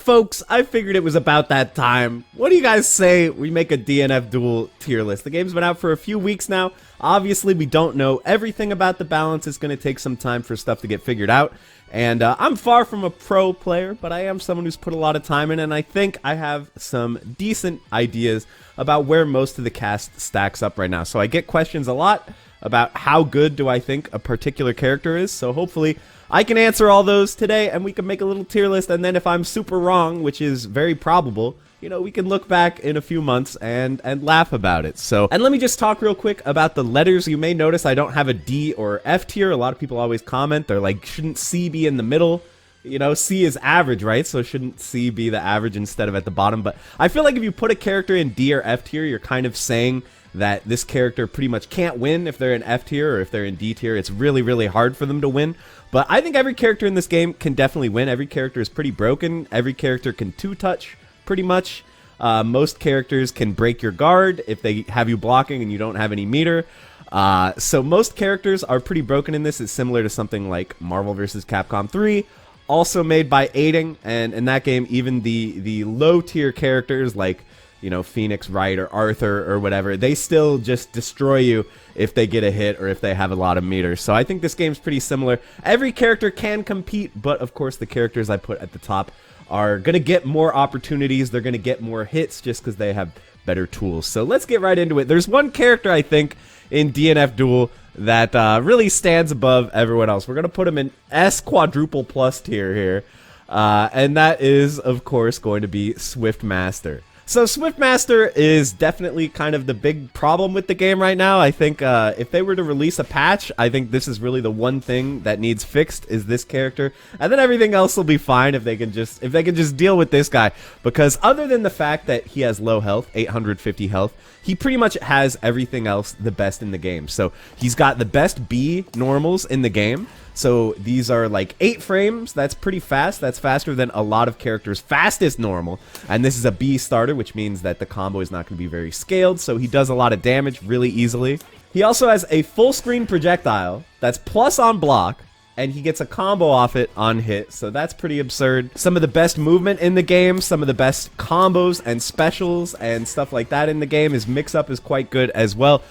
Folks, I figured it was about that time. What do you guys say we make a DNF Duel tier list? The game's been out for a few weeks now. Obviously, we don't know everything about the balance. It's going to take some time for stuff to get figured out. And I'm far from a pro player, but I am someone who's put a lot of time in, and I think I have some decent ideas about where most of the cast stacks up right now. So I get questions a lot about how good do I think a particular character is, so hopefully I can answer all those today, and we can make a little tier list, and then if I'm super wrong, which is very probable, you know, we can look back in a few months and laugh about it. So, and let me just talk real quick about the letters. You may notice I don't have a D or F tier. A lot of people always comment, they're like, shouldn't C be in the middle? You know, C is average, right? So shouldn't C be the average instead of at the bottom? But I feel like if you put a character in D or F tier, you're kind of saying that this character pretty much can't win if they're in F tier, or if they're in D tier, it's really, really hard for them to win. But I think every character in this game can definitely win. Every character is pretty broken. Every character can two-touch, pretty much. Most characters can break your guard if they have you blocking and you don't have any meter. So most characters are pretty broken in this. It's similar to something like Marvel vs. Capcom 3, also made by aiding. And in that game, even the low-tier characters like, you know, Phoenix Wright or Arthur or whatever, they still just destroy you if they get a hit or if they have a lot of meters. So I think this game's pretty similar. Every character can compete, but of course the characters I put at the top are going to get more opportunities. They're going to get more hits just because they have better tools. So let's get right into it. There's one character I think in DNF Duel that really stands above everyone else. We're going to put him in S quadruple plus tier here. And that is, of course, going to be Swiftmaster. So Swiftmaster is definitely kind of the big problem with the game right now. I think if they were to release a patch, I think this is really the one thing that needs fixed is this character, and then everything else will be fine if they can just deal with this guy. Because other than the fact that he has low health, 850 health, he pretty much has everything else the best in the game. So he's got the best B normals in the game. So these are like 8 frames. That's pretty fast. That's faster than a lot of characters' fastest normal. And this is a B starter, which means that the combo is not going to be very scaled. So he does a lot of damage really easily. He also has a full screen projectile that's plus on block, and he gets a combo off it on hit. So that's pretty absurd. Some of the best movement in the game, some of the best combos and specials and stuff like that in the game. His mix-up is quite good as well.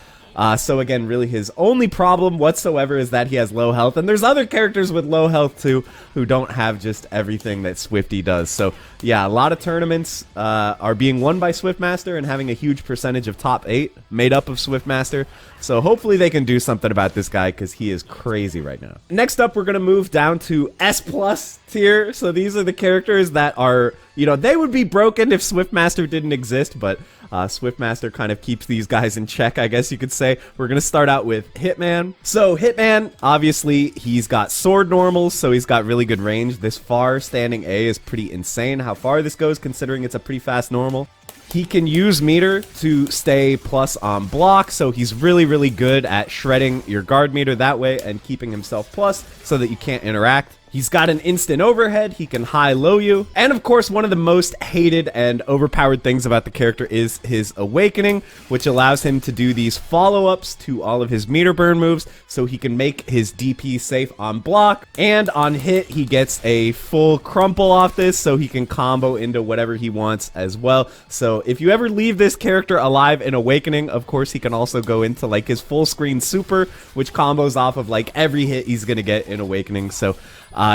So again, really his only problem whatsoever is that he has low health, and there's other characters with low health too who don't have just everything that Swifty does. So yeah, a lot of tournaments are being won by Swiftmaster and having a huge percentage of top 8 made up of Swiftmaster. So hopefully they can do something about this guy because he is crazy right now. Next up, we're going to move down to S plus tier. So these are the characters that are, you know, they would be broken if Swiftmaster didn't exist, but Swiftmaster kind of keeps these guys in check, I guess you could say. We're going to start out with Hitman. So Hitman, obviously, he's got sword normals, so he's got really good range. This far standing A is pretty insane how far this goes, considering it's a pretty fast normal. He can use meter to stay plus on block, so he's really, really good at shredding your guard meter that way and keeping himself plus so that you can't interact. He's got an instant overhead, he can high-low you, and of course one of the most hated and overpowered things about the character is his awakening, which allows him to do these follow-ups to all of his meter burn moves, so he can make his DP safe on block, and on hit he gets a full crumple off this, so he can combo into whatever he wants as well. So if you ever leave this character alive in awakening, of course he can also go into like his full screen super, which combos off of like every hit he's gonna get in awakening. So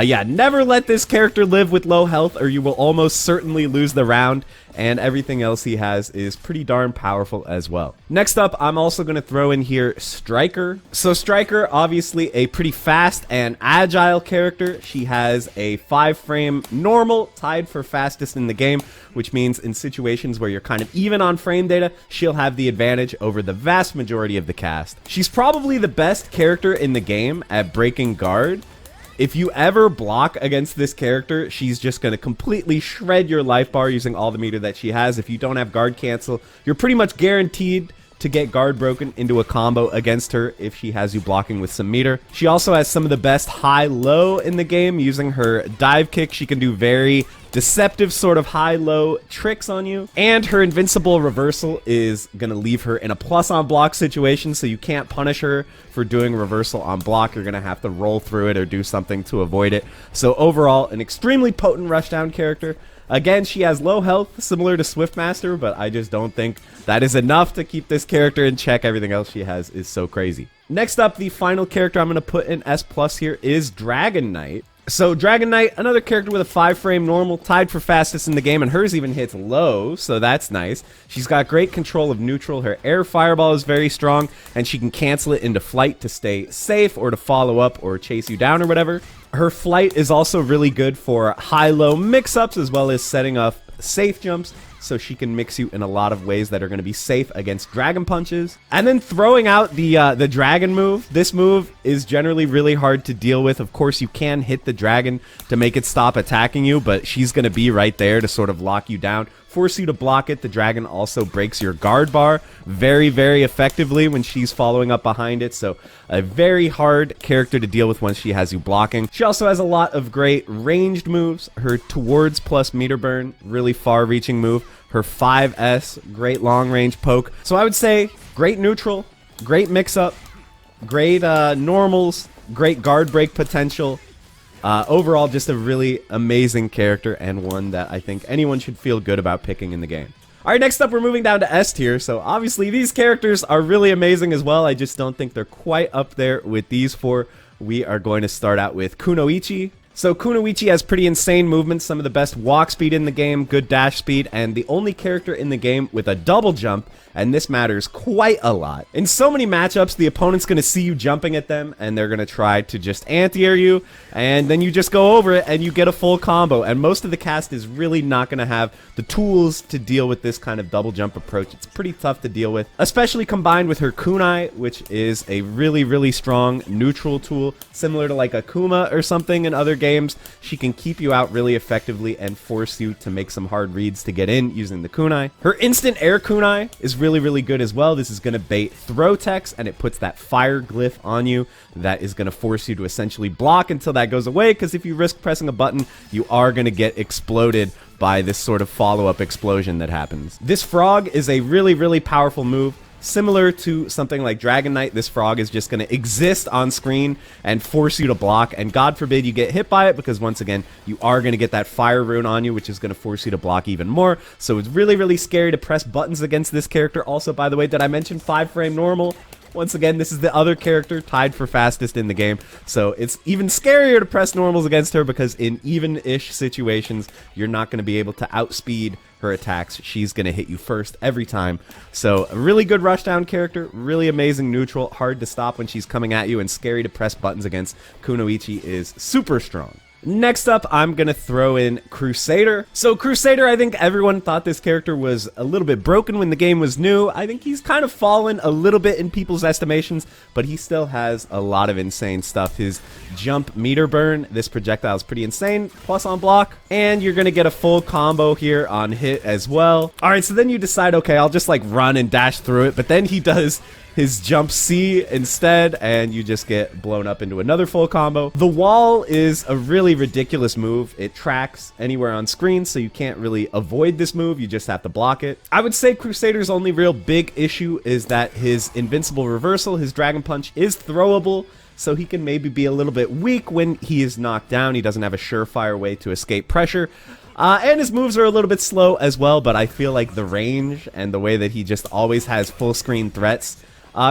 yeah, never let this character live with low health or you will almost certainly lose the round, and everything else he has is pretty darn powerful as well. Next up, I'm also going to throw in here Striker. So Striker, obviously a pretty fast and agile character. She has a 5-frame normal, tied for fastest in the game, which means in situations where you're kind of even on frame data, she'll have the advantage over the vast majority of the cast. She's probably the best character in the game at breaking guard. If you ever block against this character, she's just going to completely shred your life bar using all the meter that she has. If you don't have guard cancel, you're pretty much guaranteed to get guard broken into a combo against her if she has you blocking with some meter. She also has some of the best high-low in the game. Using her dive kick, she can do very deceptive sort of high-low tricks on you. And her invincible reversal is going to leave her in a plus on block situation, so you can't punish her for doing reversal on block. You're going to have to roll through it or do something to avoid it. So overall, an extremely potent rushdown character. Again, she has low health, similar to Swiftmaster, but I just don't think that is enough to keep this character in check. Everything else she has is so crazy. Next up, the final character I'm going to put in S+ here is Dragon Knight. So Dragon Knight, another character with a 5-frame normal, tied for fastest in the game, and hers even hits low, so that's nice. She's got great control of neutral. Her air fireball is very strong, and she can cancel it into flight to stay safe or to follow up or chase you down or whatever. Her flight is also really good for high-low mix-ups as well as setting up safe jumps, so she can mix you in a lot of ways that are going to be safe against dragon punches. And then throwing out the dragon move. This move is generally really hard to deal with. Of course, you can hit the dragon to make it stop attacking you, but she's going to be right there to sort of lock you down, force you to block it. The dragon also breaks your guard bar very, very effectively when she's following up behind it, so a very hard character to deal with once she has you blocking. She also has a lot of great ranged moves. Her towards plus meter burn, really far-reaching move. Her 5S, great long-range poke. So I would say great neutral, great mix-up, great normals, great guard break potential. Overall, just a really amazing character and one that I think anyone should feel good about picking in the game. Alright, next up we're moving down to S tier, so obviously these characters are really amazing as well. I just don't think they're quite up there with these four. We are going to start out with Kunoichi. So Kunoichi has pretty insane movements, some of the best walk speed in the game, good dash speed, and the only character in the game with a double jump, and this matters quite a lot. In so many matchups, the opponent's going to see you jumping at them, and they're going to try to just anti-air you, and then you just go over it, and you get a full combo, and most of the cast is really not going to have the tools to deal with this kind of double jump approach. It's pretty tough to deal with, especially combined with her kunai, which is a really, really strong neutral tool, similar to like Akuma or something in other games. She can keep you out really effectively and force you to make some hard reads to get in using the kunai. Her instant air kunai is really, really good as well. This is going to bait throw techs, and it puts that fire glyph on you that is going to force you to essentially block until that goes away, because if you risk pressing a button, you are going to get exploded by this sort of follow-up explosion that happens. This frog is a really, really powerful move. Similar to something like Dragon Knight, this frog is just going to exist on screen and force you to block, and God forbid you get hit by it, because once again, you are going to get that fire rune on you, which is going to force you to block even more. So it's really, really scary to press buttons against this character. Also, by the way, did I mention 5-frame normal? Once again, this is the other character tied for fastest in the game, so it's even scarier to press normals against her, because in even-ish situations, you're not going to be able to outspeed her attacks. She's going to hit you first every time. So a really good rushdown character, really amazing neutral, hard to stop when she's coming at you, and scary to press buttons against. Kunoichi is super strong. Next up, I'm going to throw in Crusader. So Crusader, I think everyone thought this character was a little bit broken when the game was new. I think he's kind of fallen a little bit in people's estimations, but he still has a lot of insane stuff. His jump meter burn, this projectile is pretty insane, plus on block, and you're going to get a full combo here on hit as well. All right, so then you decide, okay, I'll just like run and dash through it, but then he does his jump C instead, and you just get blown up into another full combo. The wall is a really ridiculous move. It tracks anywhere on screen, so you can't really avoid this move. You just have to block it. I would say Crusader's only real big issue is that his invincible reversal, his dragon punch, is throwable, so he can maybe be a little bit weak when he is knocked down. He doesn't have a surefire way to escape pressure. And his moves are a little bit slow as well, but I feel like the range and the way that he just always has full screen threats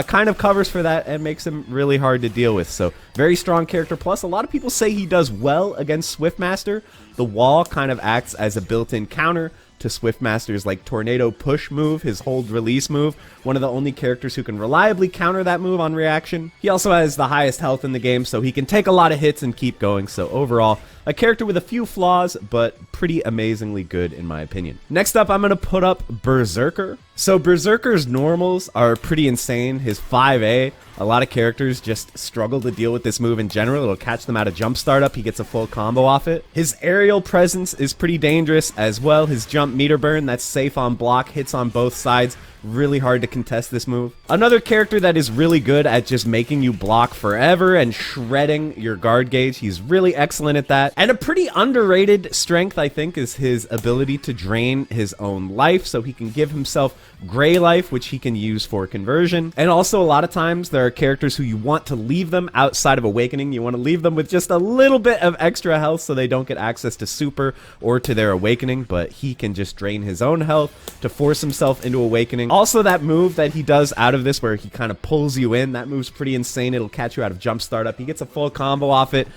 kind of covers for that and makes him really hard to deal with. So very strong character. Plus, a lot of people say he does well against Swiftmaster. The wall kind of acts as a built-in counter to Swiftmaster's like tornado push move, his hold release move. One of the only characters who can reliably counter that move on reaction. He also has the highest health in the game, so he can take a lot of hits and keep going. So overall, a character with a few flaws, but pretty amazingly good in my opinion. Next up, I'm going to put up Berserker. So Berserker's normals are pretty insane. His 5A, a lot of characters just struggle to deal with this move in general. It'll catch them out of jump startup. He gets a full combo off it. His aerial presence is pretty dangerous as well. His jump meter burn, that's safe on block, hits on both sides. Really hard to contest this move. Another character that is really good at just making you block forever and shredding your guard gauge. He's really excellent at that. And a pretty underrated strength, I think, is his ability to drain his own life, so he can give himself gray life, which he can use for conversion. And also, a lot of times, there are characters who you want to leave them outside of Awakening. You want to leave them with just a little bit of extra health so they don't get access access to super or to their awakening, but he can just drain his own health to force himself into awakening. Also, that move that he does out of this where he kind of pulls you in, that move's pretty insane. It'll catch you out of jump startup. He gets a full combo off it.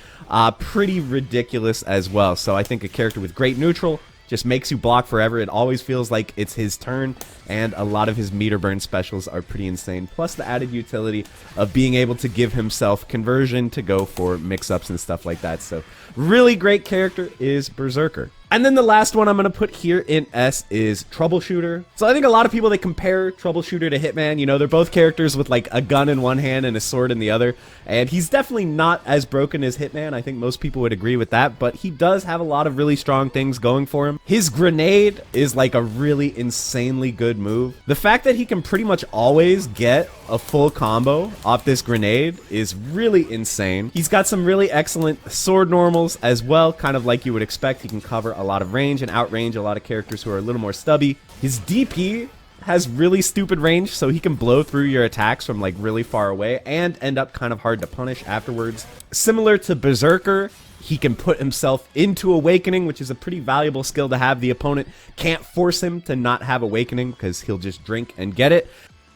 Pretty ridiculous as well. So I think a character with great neutral just makes you block forever. It always feels like it's his turn, and a lot of his meter burn specials are pretty insane. Plus the added utility of being able to give himself conversion to go for mix-ups and stuff like that. So really great character is Berserker. And then the last one I'm going to put here in S is Troubleshooter. So I think a lot of people, they compare Troubleshooter to Hitman. You know, they're both characters with like a gun in one hand and a sword in the other. And he's definitely not as broken as Hitman. I think most people would agree with that. But he does have a lot of really strong things going for him. His grenade is like a really insanely good move. The fact that he can pretty much always get a full combo off this grenade is really insane. He's got some really excellent sword normals as well, kind of like you would expect. He can cover a lot of range and outrange a lot of characters who are a little more stubby. His DP has really stupid range, so he can blow through your attacks from like really far away and end up kind of hard to punish afterwards. Similar to Berserker, he can put himself into Awakening, which is a pretty valuable skill to have. The opponent can't force him to not have Awakening because he'll just drink and get it.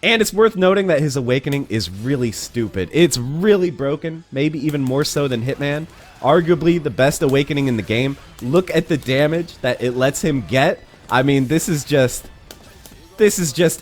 And it's worth noting that his Awakening is really stupid. It's really broken, maybe even more so than Hitman. Arguably the best Awakening in the game. Look at the damage that it lets him get. I mean, this is just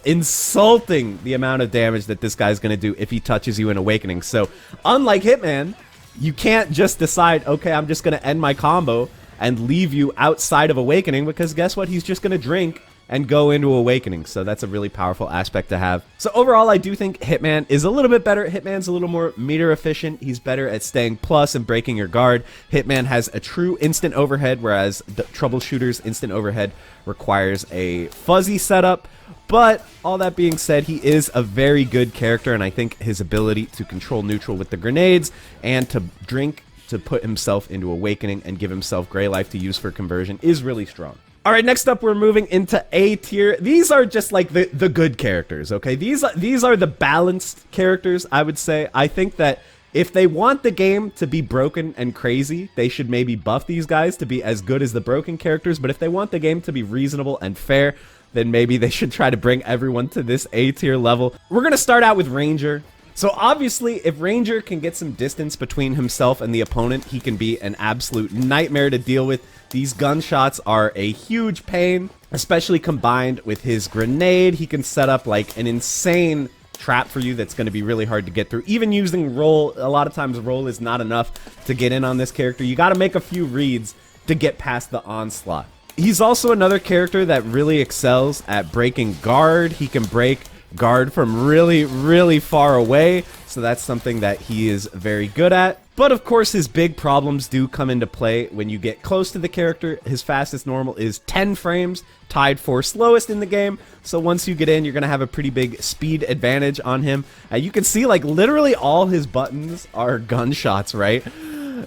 insulting, the amount of damage that this guy's going to do if he touches you in Awakening. So, unlike Hitman, you can't just decide, okay, I'm just going to end my combo and leave you outside of Awakening, because guess what? He's just going to drink and go into Awakening. So that's a really powerful aspect to have. So overall, I do think Hitman is a little bit better. Hitman's a little more meter efficient. He's better at staying plus and breaking your guard. Hitman has a true instant overhead, whereas the Troubleshooter's instant overhead requires a fuzzy setup. But all that being said, he is a very good character, and I think his ability to control neutral with the grenades and to drink to put himself into Awakening and give himself Grey Life to use for conversion is really strong. All right, next up, we're moving into A tier. These are just like the good characters, okay? These are the balanced characters, I would say. I think that if they want the game to be broken and crazy, they should maybe buff these guys to be as good as the broken characters. But if they want the game to be reasonable and fair, then maybe they should try to bring everyone to this A tier level. We're going to start out with Ranger. So obviously, if Ranger can get some distance between himself and the opponent, he can be an absolute nightmare to deal with. These gunshots are a huge pain, especially combined with his grenade. He can set up like an insane trap for you that's going to be really hard to get through. Even using roll, a lot of times roll is not enough to get in on this character. You got to make a few reads to get past the onslaught. He's also another character that really excels at breaking guard. He can break guard from really, really far away, so that's something that he is very good at. But of course, his big problems do come into play when you get close to the character. His fastest normal is 10 frames, tied for slowest in the game. So once you get in, you're going to have a pretty big speed advantage on him. You can see like literally all his buttons are gunshots, right?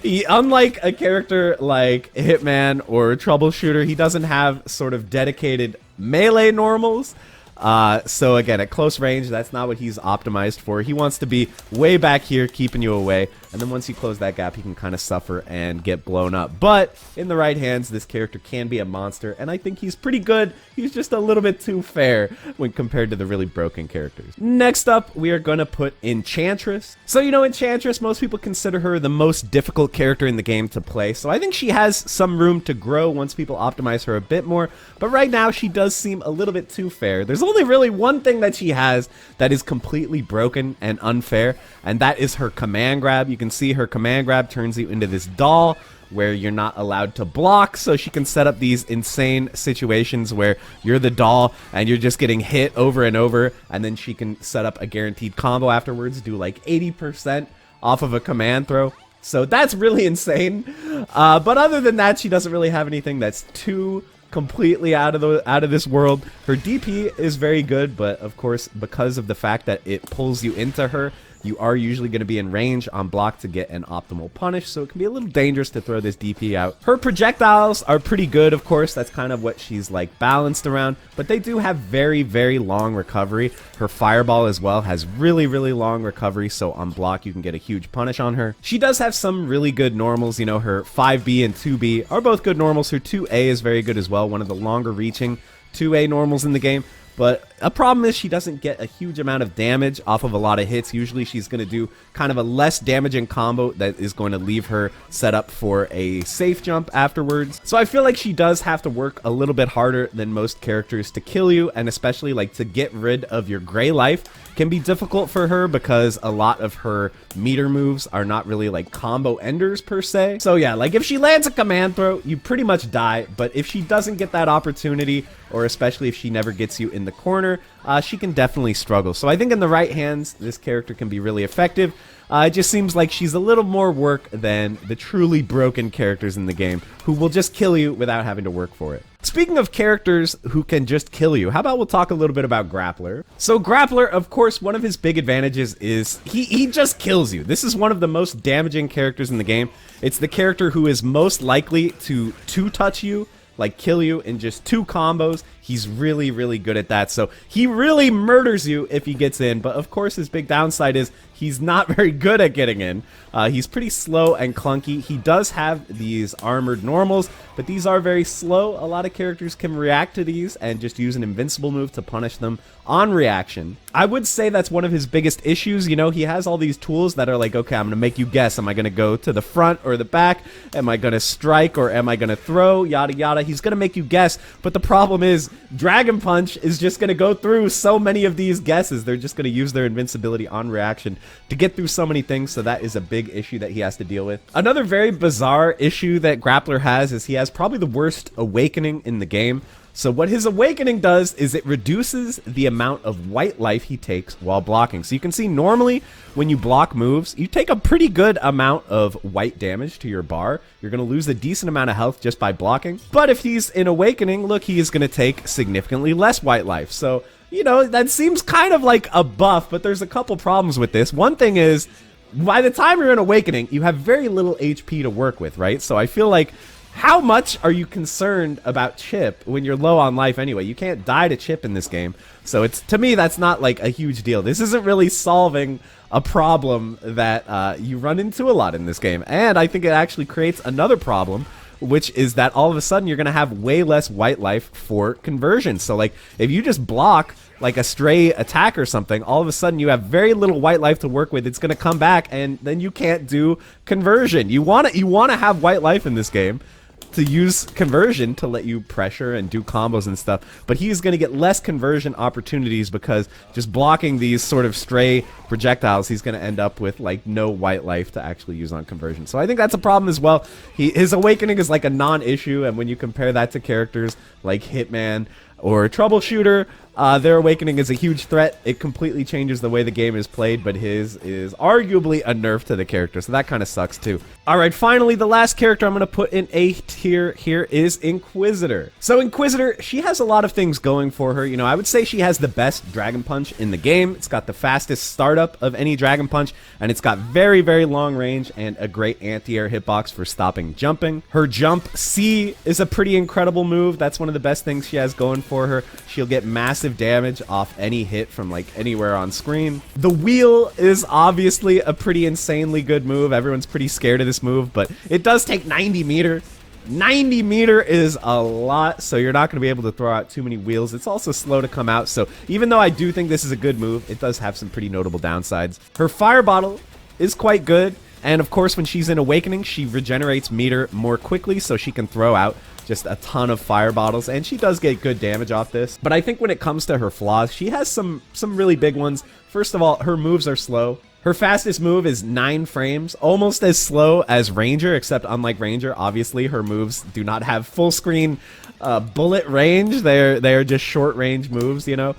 Unlike a character like Hitman or Troubleshooter, he doesn't have sort of dedicated melee normals. So again, at close range, that's not what he's optimized for. He wants to be way back here, keeping you away. And then once you close that gap, he can kind of suffer and get blown up. But in the right hands, this character can be a monster. And I think he's pretty good. He's just a little bit too fair when compared to the really broken characters. Next up, we are going to put Enchantress. So, you know, Enchantress, most people consider her the most difficult character in the game to play. So I think she has some room to grow once people optimize her a bit more. But right now, she does seem a little bit too fair. There's only really one thing that she has that is completely broken and unfair, and that is her command grab. You can see her command grab turns you into this doll where you're not allowed to block, so she can set up these insane situations where you're the doll and you're just getting hit over and over, and then she can set up a guaranteed combo afterwards, do like 80% off of a command throw. So that's really insane. But other than that, she doesn't really have anything that's too completely out of this world. Her DP is very good, but of course, because of the fact that it pulls you into her, you are usually going to be in range on block to get an optimal punish, so it can be a little dangerous to throw this DP out. Her projectiles are pretty good, of course. That's kind of what she's like balanced around, but they do have very, very long recovery. Her fireball as well has really, really long recovery, so on block you can get a huge punish on her. She does have some really good normals. You know, her 5B and 2B are both good normals. Her 2A is very good as well, one of the longer reaching 2A normals in the game. But a problem is she doesn't get a huge amount of damage off of a lot of hits. Usually she's going to do kind of a less damaging combo that is going to leave her set up for a safe jump afterwards. So I feel like she does have to work a little bit harder than most characters to kill you, and especially like to get rid of your gray life can be difficult for her because a lot of her meter moves are not really like combo enders per se. So yeah, like if she lands a command throw, you pretty much die, but if she doesn't get that opportunity, or especially if she never gets you in the corner, she can definitely struggle. So I think in the right hands, this character can be really effective. It just seems like she's a little more work than the truly broken characters in the game who will just kill you without having to work for it. Speaking of characters who can just kill you, how about we'll talk a little bit about Grappler. So Grappler, of course, one of his big advantages is he just kills you. This is one of the most damaging characters in the game. It's the character who is most likely to two-touch you, like kill you in just 2 combos. He's really, really good at that. So he really murders you if he gets in. But of course, his big downside is he's not very good at getting in. He's pretty slow and clunky. He does have these armored normals, but these are very slow. A lot of characters can react to these and just use an invincible move to punish them on reaction. I would say that's one of his biggest issues. You know, he has all these tools that are like, okay, I'm going to make you guess. Am I going to go to the front or the back? Am I going to strike or am I going to throw? Yada, yada. He's going to make you guess. But the problem is Dragon Punch is just going to go through so many of these guesses. They're just going to use their invincibility on reaction to get through so many things. So that is a big issue that he has to deal with. Another very bizarre issue that Grappler has is he has probably the worst awakening in the game. So what his awakening does is it reduces the amount of white life he takes while blocking. So you can see normally when you block moves, you take a pretty good amount of white damage to your bar. You're going to lose a decent amount of health just by blocking. But if he's in awakening, look, he is going to take significantly less white life. So, you know, that seems kind of like a buff, but there's a couple problems with this. One thing is, by the time you're in awakening, you have very little HP to work with, right? So I feel like, how much are you concerned about chip when you're low on life anyway? You can't die to chip in this game. So it's, to me, that's not like a huge deal. This isn't really solving a problem that you run into a lot in this game. And I think it actually creates another problem, which is that all of a sudden you're going to have way less white life for conversion. So like if you just block like a stray attack or something, all of a sudden you have very little white life to work with. It's going to come back and then you can't do conversion. You want to have white life in this game to use conversion to let you pressure and do combos and stuff, but he's going to get less conversion opportunities because just blocking these sort of stray projectiles, he's going to end up with like no white life to actually use on conversion. So I think that's a problem as well. His awakening is like a non-issue, and when you compare that to characters like Hitman or Troubleshooter, their awakening is a huge threat. It completely changes the way the game is played, but his is arguably a nerf to the character, so that kind of sucks too. Alright, finally, the last character I'm going to put in A tier here is Inquisitor. So Inquisitor, she has a lot of things going for her. You know, I would say she has the best Dragon Punch in the game. It's got the fastest startup of any Dragon Punch, and it's got very, very long range and a great anti-air hitbox for stopping jumping. Her jump C is a pretty incredible move. That's one of the best things she has going for her. She'll get massive damage off any hit from like anywhere on screen. The wheel is obviously a pretty insanely good move. Everyone's pretty scared of this move, but it does take 90 meter. 90 meter is a lot, so you're not going to be able to throw out too many wheels. It's also slow to come out, so even though I do think this is a good move, it does have some pretty notable downsides. Her fire bottle is quite good, and of course when she's in awakening, she regenerates meter more quickly, so she can throw out just a ton of fire bottles, and she does get good damage off this. But I think when it comes to her flaws, she has some really big ones. First of all, her moves are slow. Her fastest move is 9 frames, almost as slow as Ranger, except unlike Ranger, obviously her moves do not have full screen bullet range. They're just short range moves, you know.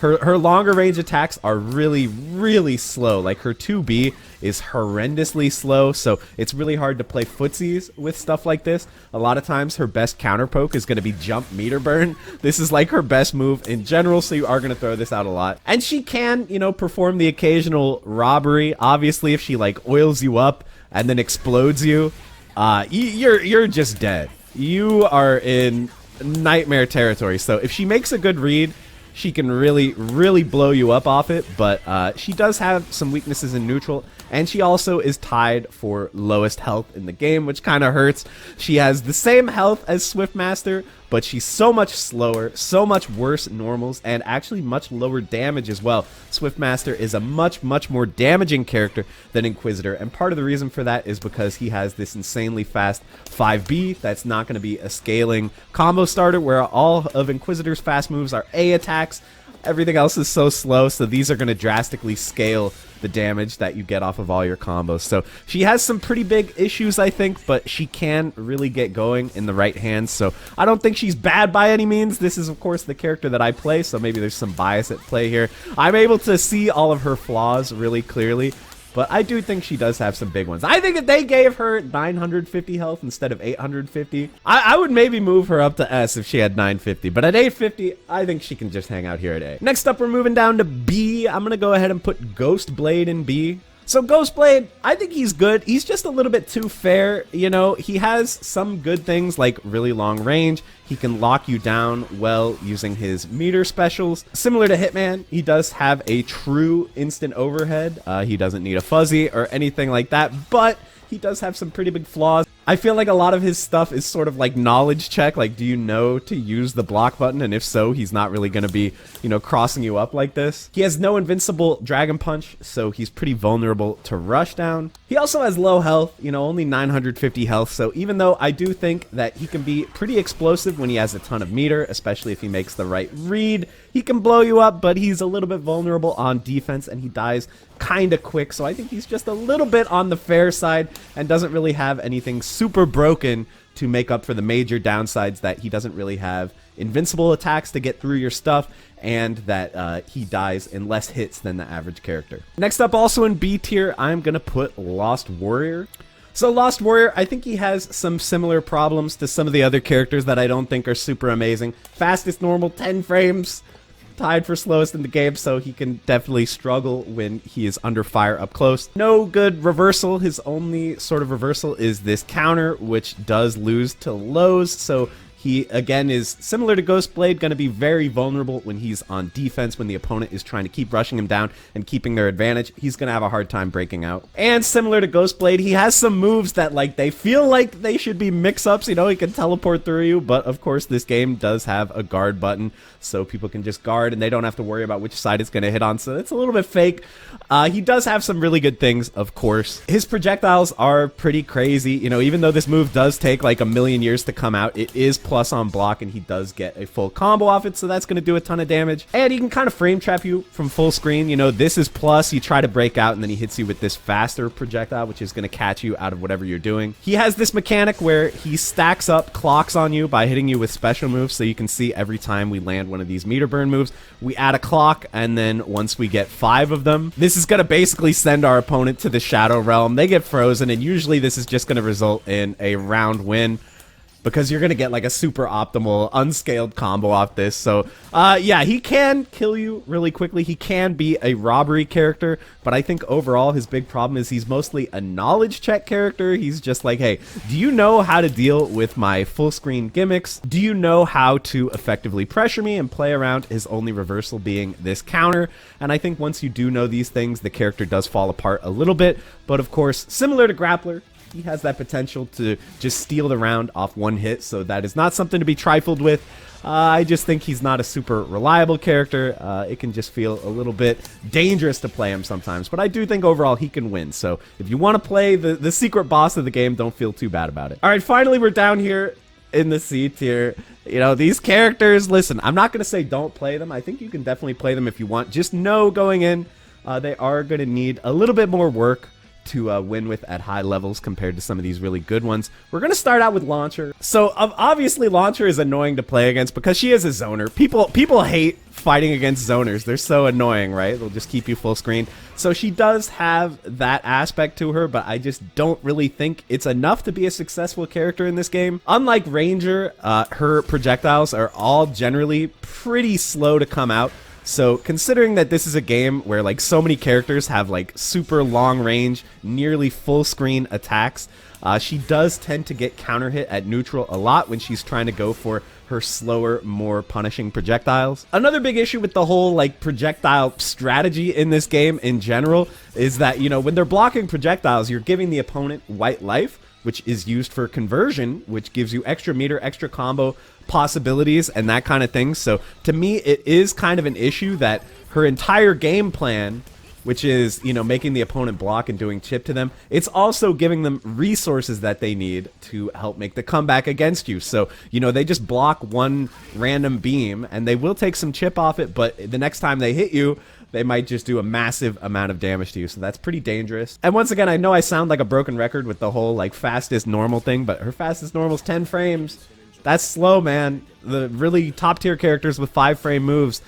Her longer range attacks are really slow. Like her 2B is horrendously slow, so it's really hard to play footsies with stuff like this. A lot of times her best counter poke is going to be jump meter burn. This is like her best move in general, so you are going to throw this out a lot. And she can, you know, perform the occasional robbery. Obviously, if she like oils you up and then explodes you, you're just dead. You are in nightmare territory. So if she makes a good read, she can really blow you up off it, but she does have some weaknesses in neutral, and she also is tied for lowest health in the game, which kind of hurts. She has the same health as Swiftmaster, but she's so much slower, so much worse normals, and actually much lower damage as well. Swiftmaster is a much more damaging character than Inquisitor, and part of the reason for that is because he has this insanely fast 5B that's not going to be a scaling combo starter, where all of Inquisitor's fast moves are A attacks. Everything else is so slow, so these are going to drastically scale the damage that you get off of all your combos. So she has some pretty big issues, I think, but she can really get going in the right hands. So I don't think she's bad by any means. This is, of course, the character that I play, so maybe there's some bias at play here. I'm able to see all of her flaws really clearly, but I do think she does have some big ones. I think if they gave her 950 health instead of 850, I would maybe move her up to S if she had 950. But at 850, I think she can just hang out here at A. Next up, we're moving down to B. I'm going to go ahead and put Ghost Blade in B. So Ghost Blade, I think he's good. He's just a little bit too fair. You know, he has some good things like really long range. He can lock you down well using his meter specials. Similar to Hitman, he does have a true instant overhead. He doesn't need a fuzzy or anything like that, but he does have some pretty big flaws. I feel like a lot of his stuff is sort of like knowledge check. Like, do you know to use the block button? And if so, he's not really going to be, you know, crossing you up like this. He has no invincible Dragon Punch, so he's pretty vulnerable to rush down. He also has low health, you know, only 950 health. So even though I do think that he can be pretty explosive when he has a ton of meter, especially if he makes the right read, he can blow you up, but he's a little bit vulnerable on defense and he dies kind of quick. So I think he's just a little bit on the fair side and doesn't really have anything super broken to make up for the major downsides that he doesn't really have invincible attacks to get through your stuff, and that he dies in less hits than the average character. Next up, also in B tier, I'm going to put Lost Warrior. So Lost Warrior, I think he has some similar problems to some of the other characters that I don't think are super amazing. Fastest normal, 10 frames. Tied for slowest in the game, so he can definitely struggle when he is under fire up close. No good reversal. His only sort of reversal is this counter, which does lose to lows, so he, again, is similar to Ghost Blade, going to be very vulnerable when he's on defense, when the opponent is trying to keep rushing him down and keeping their advantage. He's going to have a hard time breaking out. And similar to Ghost Blade, he has some moves that, like, they feel like they should be mix-ups. You know, he can teleport through you, but, of course, this game does have a guard button, so people can just guard, and they don't have to worry about which side it's going to hit on, so it's a little bit fake. He does have some really good things, of course. His projectiles are pretty crazy. You know, even though this move does take, like, a million years to come out, it is plus on block, and he does get a full combo off it, so that's going to do a ton of damage. And he can kind of frame trap you from full screen. You know, this is plus, you try to break out, and then he hits you with this faster projectile, which is going to catch you out of whatever you're doing. He has this mechanic where he stacks up clocks on you by hitting you with special moves, so you can see every time we land one of these meter burn moves, we add a clock, and then once we get 5 of them, this is going to basically send our opponent to the Shadow Realm. They get frozen, and usually this is just going to result in a round win, because you're going to get like a super optimal unscaled combo off this. So yeah, he can kill you really quickly. He can be a robbery character, but I think overall his big problem is he's mostly a knowledge check character. He's just like, hey, do you know how to deal with my full screen gimmicks? Do you know how to effectively pressure me and play around his only reversal being this counter? And I think once you do know these things, the character does fall apart a little bit. But of course, similar to Grappler, he has that potential to just steal the round off one hit, so that is not something to be trifled with. I just think he's not a super reliable character. It can just feel a little bit dangerous to play him sometimes, but I do think overall he can win. So if you want to play the secret boss of the game, don't feel too bad about it. All right, finally we're down here in the C tier. You know, these characters, listen, I'm not going to say don't play them. I think you can definitely play them if you want. Just know going in, they are going to need a little bit more work to win with at high levels compared to some of these really good ones. We're going to start out with Launcher. So obviously Launcher is annoying to play against because she is a zoner. People hate fighting against zoners. They're so annoying, right? They'll just keep you full screen. So she does have that aspect to her, but I just don't really think it's enough to be a successful character in this game. Unlike Ranger, her projectiles are all generally pretty slow to come out. So considering that this is a game where like so many characters have like super long range, nearly full screen attacks, she does tend to get counter hit at neutral a lot when she's trying to go for her slower, more punishing projectiles. Another big issue with the whole like projectile strategy in this game in general is that, you know, when they're blocking projectiles, you're giving the opponent white life, which is used for conversion, which gives you extra meter, extra combo possibilities and that kind of thing. So to me, it is kind of an issue that her entire game plan, which is, you know, making the opponent block and doing chip to them, it's also giving them resources that they need to help make the comeback against you. So, you know, they just block one random beam and they will take some chip off it, but the next time they hit you, they might just do a massive amount of damage to you. So that's pretty dangerous. And once again, I know I sound like a broken record with the whole like fastest normal thing, but her fastest normal is 10 frames. That's slow, man. The really top tier characters with 5-frame moves,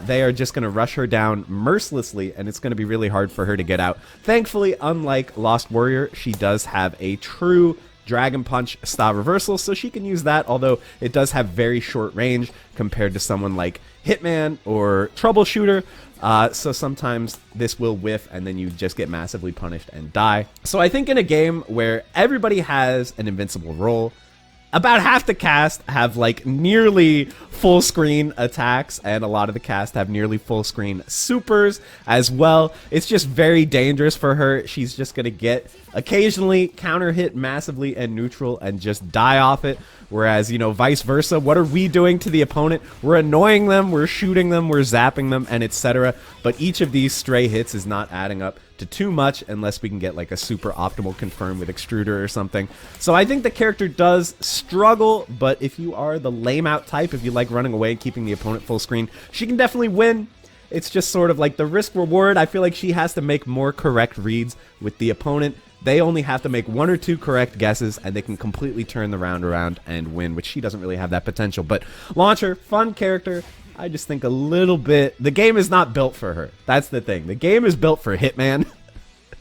they are just going to rush her down mercilessly, and it's going to be really hard for her to get out. Thankfully, unlike Lost Warrior, she does have a true Dragon Punch style reversal, so she can use that, although it does have very short range compared to someone like Hitman or Troubleshooter. So sometimes this will whiff and then you just get massively punished and die. So I think in a game where everybody has an invincible role, about half the cast have like nearly full screen attacks, and a lot of the cast have nearly full screen supers as well. It's just very dangerous for her. She's just going to get occasionally counter hit massively and neutral and just die off it. Whereas, you know, vice versa, what are we doing to the opponent? We're annoying them, we're shooting them, we're zapping them, and etc. But each of these stray hits is not adding up to too much unless we can get like a super optimal confirm with Extruder or something. So I think the character does struggle, but if you are the lame out type, if you like running away and keeping the opponent full screen, she can definitely win. It's just sort of like the risk reward. I feel like she has to make more correct reads with the opponent. They only have to make 1 or 2 correct guesses and they can completely turn the round around and win, which she doesn't really have that potential. But Launcher, fun character. I just think a little bit, the game is not built for her. That's the thing. The game is built for Hitman.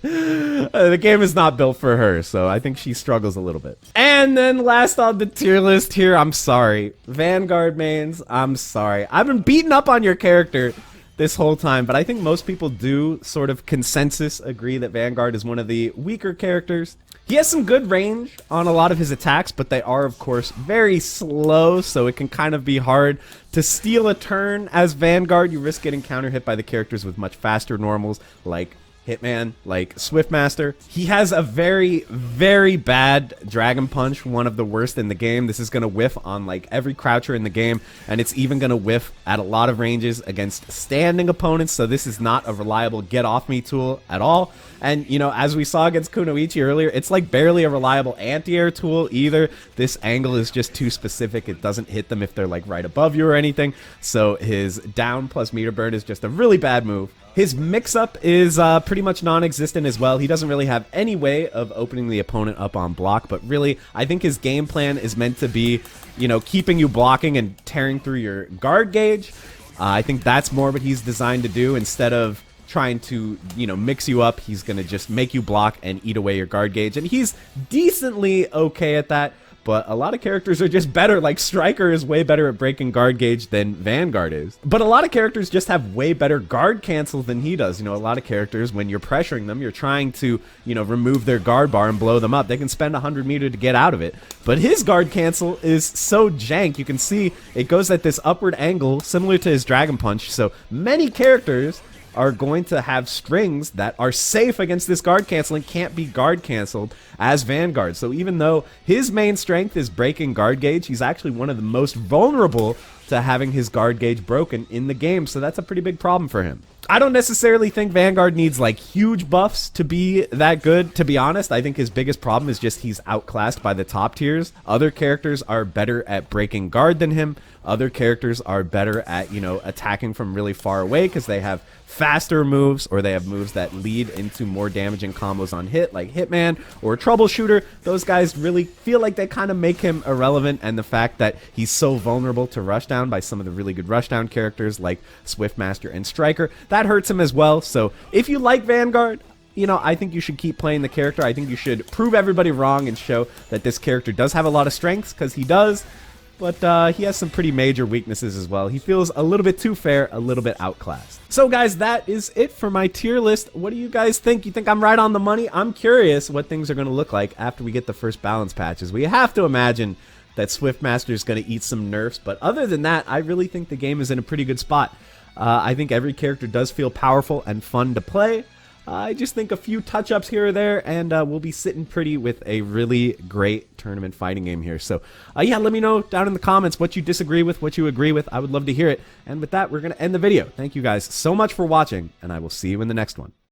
The game is not built for her, so I think she struggles a little bit. And then last on the tier list here, I'm sorry. Vanguard mains, I'm sorry. I've been beating up on your character this whole time, but I think most people do sort of consensus agree that Vanguard is one of the weaker characters. He has some good range on a lot of his attacks, but they are, of course, very slow, so it can kind of be hard to steal a turn as Vanguard. You risk getting counter hit by the characters with much faster normals, like Hitman, like Swiftmaster. He has a very, very bad Dragon Punch, one of the worst in the game. This is going to whiff on like every croucher in the game, and it's even going to whiff at a lot of ranges against standing opponents, so this is not a reliable get-off-me tool at all. And, you know, as we saw against Kunoichi earlier, it's like barely a reliable anti-air tool either. This angle is just too specific. It doesn't hit them if they're like right above you or anything, so his down plus meter burn is just a really bad move. His mix-up is pretty much non-existent as well. He doesn't really have any way of opening the opponent up on block, but really, I think his game plan is meant to be, you know, keeping you blocking and tearing through your guard gauge. I think that's more what he's designed to do. Instead of trying to, you know, mix you up, he's going to just make you block and eat away your guard gauge. And he's decently okay at that. But a lot of characters are just better. Like Striker is way better at breaking guard gauge than Vanguard is. But a lot of characters just have way better guard cancel than he does. You know, a lot of characters, when you're pressuring them, you're trying to, you know, remove their guard bar and blow them up. They can spend 100 meter to get out of it. But his guard cancel is so jank. You can see it goes at this upward angle, similar to his Dragon Punch. So many characters are going to have strings that are safe against this guard cancel and can't be guard canceled as Vanguard. So even though his main strength is breaking guard gauge, he's actually one of the most vulnerable to having his guard gauge broken in the game. So that's a pretty big problem for him. I don't necessarily think Vanguard needs like huge buffs to be that good. To be honest, I think his biggest problem is just he's outclassed by the top tiers. Other characters are better at breaking guard than him. Other characters are better at, attacking from really far away because they have faster moves, or they have moves that lead into more damaging combos on hit, like Hitman or Troubleshooter. Those guys really feel like they kind of make him irrelevant, and the fact that he's so vulnerable to rushdown by some of the really good rushdown characters like Swiftmaster and Striker, that hurts him as well. So if you like Vanguard, I think you should keep playing the character. I think you should prove everybody wrong and show that this character does have a lot of strengths, because he does. But he has some pretty major weaknesses as well. He feels a little bit too fair, a little bit outclassed. So guys, that is it for my tier list. What do you guys think? You think I'm right on the money? I'm curious what things are going to look like after we get the first balance patches. We have to imagine that Swiftmaster is going to eat some nerfs. But other than that, I really think the game is in a pretty good spot. I think every character does feel powerful and fun to play. I just think a few touch-ups here or there, and we'll be sitting pretty with a really great tournament fighting game here. So, yeah, let me know down in the comments what you disagree with, what you agree with. I would love to hear it. And with that, we're going to end the video. Thank you guys so much for watching, and I will see you in the next one.